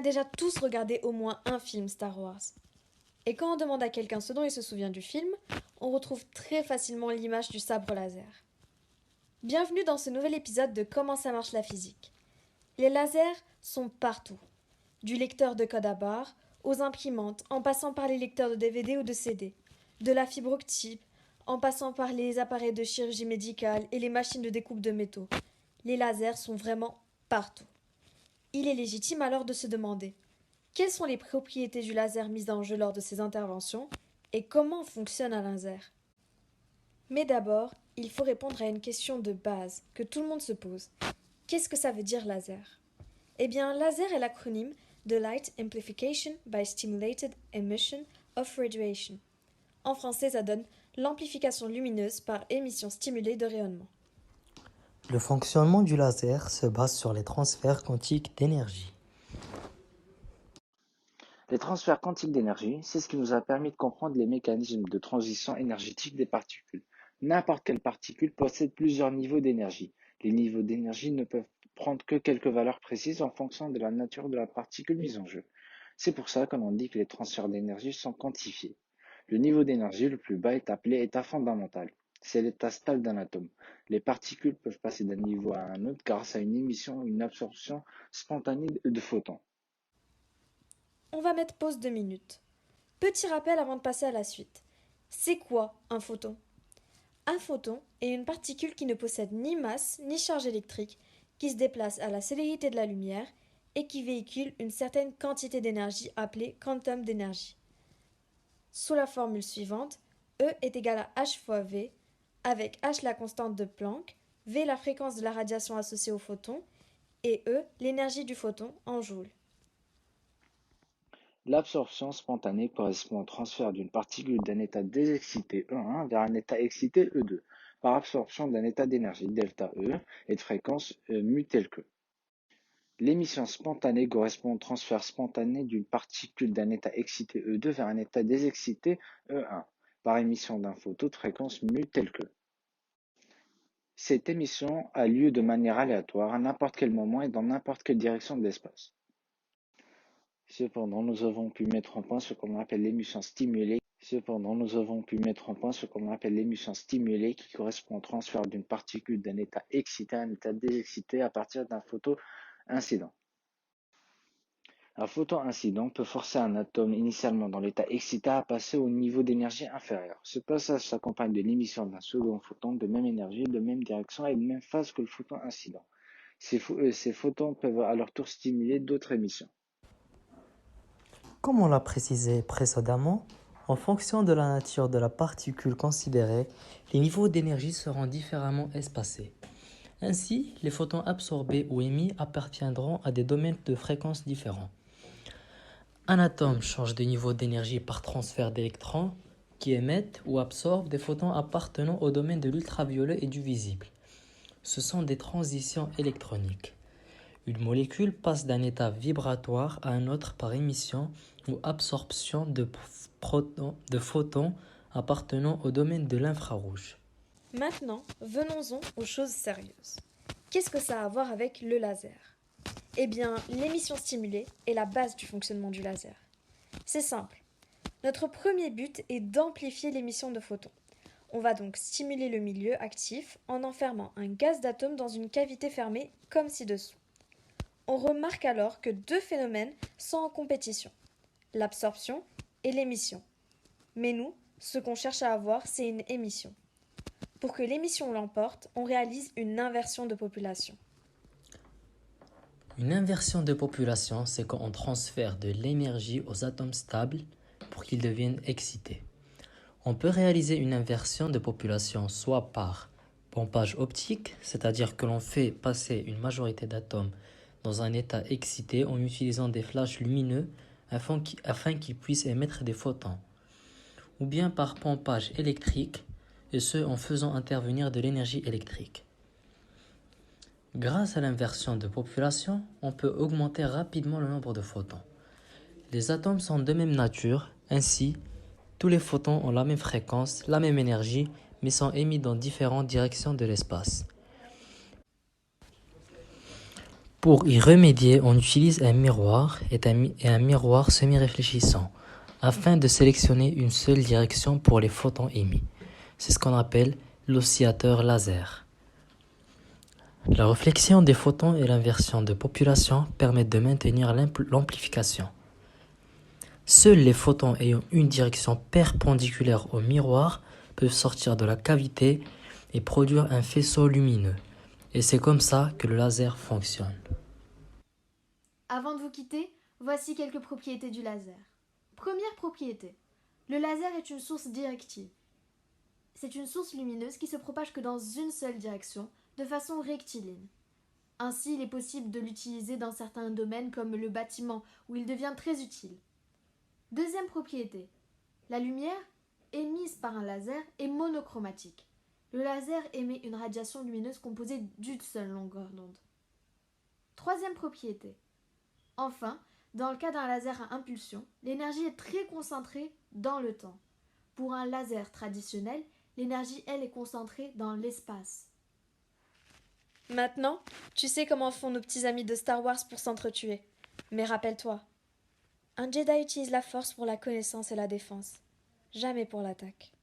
déjà tous regardé au moins un film Star Wars. Et quand on demande à quelqu'un ce dont il se souvient du film, on retrouve très facilement l'image du sabre laser. Bienvenue dans ce nouvel épisode de Comment ça marche la physique. Les lasers sont partout. Du lecteur de code à barre aux imprimantes, en passant par les lecteurs de DVD ou de CD. De la fibre optique, en passant par les appareils de chirurgie médicale et les machines de découpe de métaux. Les lasers sont vraiment partout. Il est légitime alors de se demander quelles sont les propriétés du laser mises en jeu lors de ces interventions et comment fonctionne un laser. Mais d'abord, il faut répondre à une question de base que tout le monde se pose. Qu'est-ce que ça veut dire laser? Eh bien, laser est l'acronyme de Light Amplification by Stimulated Emission of Radiation. En français, ça donne l'amplification lumineuse par émission stimulée de rayonnement. Le fonctionnement du laser se base sur les transferts quantiques d'énergie. Les transferts quantiques d'énergie, c'est ce qui nous a permis de comprendre les mécanismes de transition énergétique des particules. N'importe quelle particule possède plusieurs niveaux d'énergie. Les niveaux d'énergie ne peuvent prendre que quelques valeurs précises en fonction de la nature de la particule mise en jeu. C'est pour ça qu'on dit que les transferts d'énergie sont quantifiés. Le niveau d'énergie le plus bas est appelé état fondamental. C'est l'état stable d'un atome. Les particules peuvent passer d'un niveau à un autre grâce à une émission ou une absorption spontanée de photons. On va mettre pause 2 minutes. Petit rappel avant de passer à la suite. C'est quoi un photon? Un photon est une particule qui ne possède ni masse ni charge électrique, qui se déplace à la célérité de la lumière et qui véhicule une certaine quantité d'énergie appelée quantum d'énergie. Sous la formule suivante, E est égal à h fois v, avec h la constante de Planck, v la fréquence de la radiation associée au photon, et E l'énergie du photon en joules. L'absorption spontanée correspond au transfert d'une particule d'un état désexcité E1 vers un état excité E2, par absorption d'un état d'énergie delta E et de fréquence mu tel que. L'émission spontanée correspond au transfert spontané d'une particule d'un état excité E2 vers un état désexcité E1, par émission d'un photon de fréquence mu tel que. Cette émission a lieu de manière aléatoire à n'importe quel moment et dans n'importe quelle direction de l'espace. Cependant, nous avons pu mettre en point ce qu'on appelle l'émission stimulée. qui correspond au transfert d'une particule d'un état excité à un état désexcité à partir d'un photon incident. Un photon incident peut forcer un atome initialement dans l'état excité à passer au niveau d'énergie inférieur. Ce passage s'accompagne de l'émission d'un second photon de même énergie, de même direction et de même phase que le photon incident. Ces photons peuvent à leur tour stimuler d'autres émissions. Comme on l'a précisé précédemment, en fonction de la nature de la particule considérée, les niveaux d'énergie seront différemment espacés. Ainsi, les photons absorbés ou émis appartiendront à des domaines de fréquences différents. Un atome change de niveau d'énergie par transfert d'électrons qui émettent ou absorbent des photons appartenant au domaine de l'ultraviolet et du visible. Ce sont des transitions électroniques. Une molécule passe d'un état vibratoire à un autre par émission ou absorption de photons appartenant au domaine de l'infrarouge. Maintenant, venons-en aux choses sérieuses. Qu'est-ce que ça a à voir avec le laser? Eh bien, l'émission stimulée est la base du fonctionnement du laser. C'est simple. Notre premier but est d'amplifier l'émission de photons. On va donc stimuler le milieu actif en enfermant un gaz d'atome dans une cavité fermée comme ci-dessous. On remarque alors que deux phénomènes sont en compétition, l'absorption et l'émission. Mais nous, ce qu'on cherche à avoir, c'est une émission. Pour que l'émission l'emporte, on réalise une inversion de population. Une inversion de population, c'est quand on transfère de l'énergie aux atomes stables pour qu'ils deviennent excités. On peut réaliser une inversion de population soit par pompage optique, c'est-à-dire que l'on fait passer une majorité d'atomes dans un état excité en utilisant des flashs lumineux afin qu'ils puissent émettre des photons, ou bien par pompage électrique, et ce en faisant intervenir de l'énergie électrique. Grâce à l'inversion de population, on peut augmenter rapidement le nombre de photons. Les atomes sont de même nature, ainsi, tous les photons ont la même fréquence, la même énergie, mais sont émis dans différentes directions de l'espace. Pour y remédier, on utilise un miroir et un miroir semi-réfléchissant afin de sélectionner une seule direction pour les photons émis. C'est ce qu'on appelle l'oscillateur laser. La réflexion des photons et l'inversion de population permettent de maintenir l'amplification. Seuls les photons ayant une direction perpendiculaire au miroir peuvent sortir de la cavité et produire un faisceau lumineux. Et c'est comme ça que le laser fonctionne. Avant de vous quitter, voici quelques propriétés du laser. Première propriété. Le laser est une source directive. C'est une source lumineuse qui se propage que dans une seule direction, de façon rectiligne. Ainsi, il est possible de l'utiliser dans certains domaines comme le bâtiment, où il devient très utile. Deuxième propriété. La lumière émise par un laser est monochromatique. Le laser émet une radiation lumineuse composée d'une seule longueur d'onde. Troisième propriété. Enfin, dans le cas d'un laser à impulsion, l'énergie est très concentrée dans le temps. Pour un laser traditionnel, l'énergie, elle, est concentrée dans l'espace. Maintenant, tu sais comment font nos petits amis de Star Wars pour s'entretuer. Mais rappelle-toi, un Jedi utilise la force pour la connaissance et la défense, jamais pour l'attaque.